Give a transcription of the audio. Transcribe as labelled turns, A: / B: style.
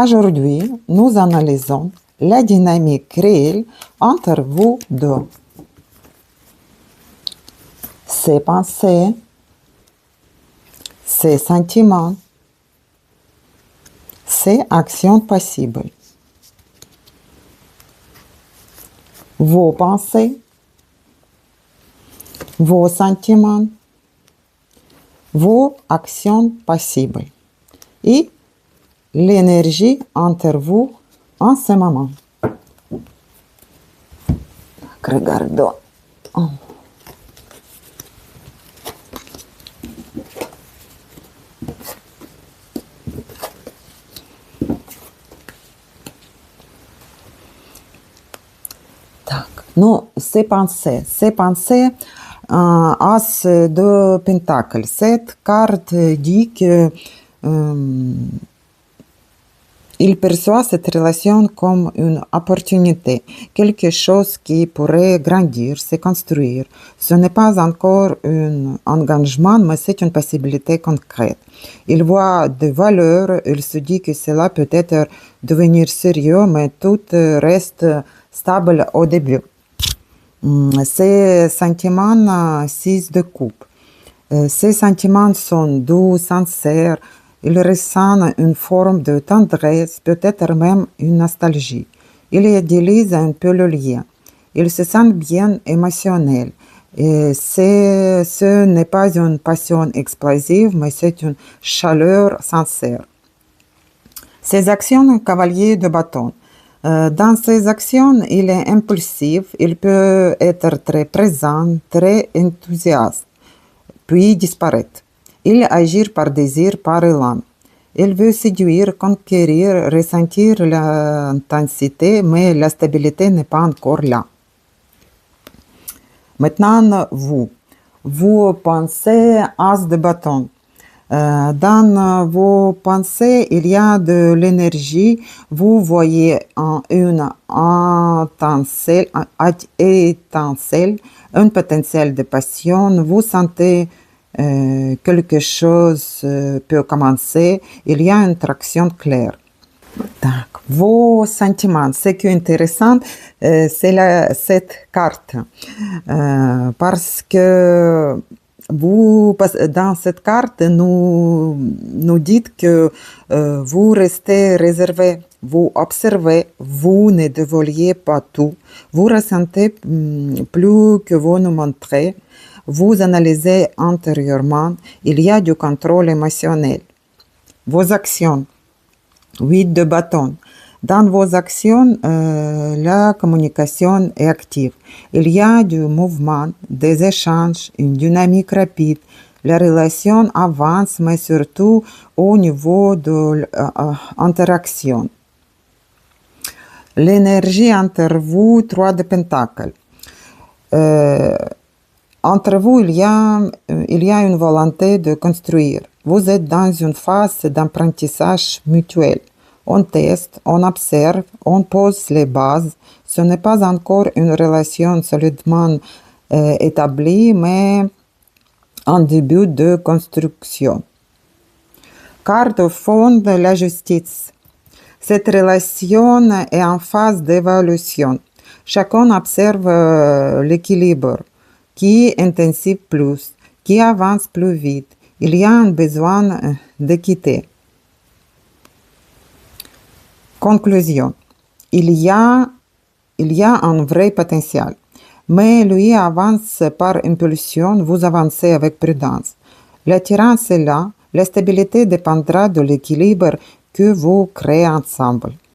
A: Aujourd'hui, nous analysons la dynamique réelle entre vous deux. Ses pensées, ses sentiments, ses actions passibles. Vos pensées, vos sentiments, vos actions passibles et l'énergie entre vous en ce moment. Regardons. Non, ses pensées, As de Pentacle. Cette carte dit que il perçoit cette relation comme une opportunité, quelque chose qui pourrait grandir, se construire. Ce n'est pas encore un engagement, mais c'est une possibilité concrète. Il voit des valeurs, il se dit que cela peut être devenir sérieux, mais tout reste stable au début. Ces sentiments, 6 de coupe. Ces sentiments sont doux, sincères. Ils ressentent une forme de tendresse, peut-être même une nostalgie. Ils idéalisent un peu le lien. Ils se sentent bien émotionnels. Et ce n'est pas une passion explosive, mais c'est une chaleur sincère. Ces actions, cavalier de bâton. Dans ses actions, il est impulsif, il peut être très présent, très enthousiaste, puis disparaître. Il agit par désir, par élan. Il veut séduire, conquérir, ressentir l'intensité, mais la stabilité n'est pas encore là. Maintenant, vous pensez as de bâton. Dans vos pensées, il y a de l'énergie. Vous voyez une étincelle, un potentiel de passion. Vous sentez quelque chose peut commencer. Il y a une traction claire. Donc, vos sentiments. Ce qui est intéressant, c'est cette carte. Parce que dans cette carte, nous dites que vous restez réservé, vous observez, vous ne dévoiliez pas tout, vous ressentez plus que vous nous montrez, vous analysez intérieurement, il y a du contrôle émotionnel. Vos actions, 8 de bâton. Dans vos actions, la communication est active. Il y a du mouvement, des échanges, une dynamique rapide. La relation avance, mais surtout au niveau de l'interaction. L'énergie entre vous, 3 de Pentacle. Entre vous, il y a une volonté de construire. Vous êtes dans une phase d'apprentissage mutuel. On teste, on observe, on pose les bases. Ce n'est pas encore une relation solidement établie, mais un début de construction. Carte au fond de la justice. Cette relation est en phase d'évolution. Chacun observe l'équilibre, qui intensifie plus, qui avance plus vite. Il y a un besoin d'équité. Conclusion. Il y a un vrai potentiel, mais lui avance par impulsion, vous avancez avec prudence. L'attirance est là, la stabilité dépendra de l'équilibre que vous créez ensemble.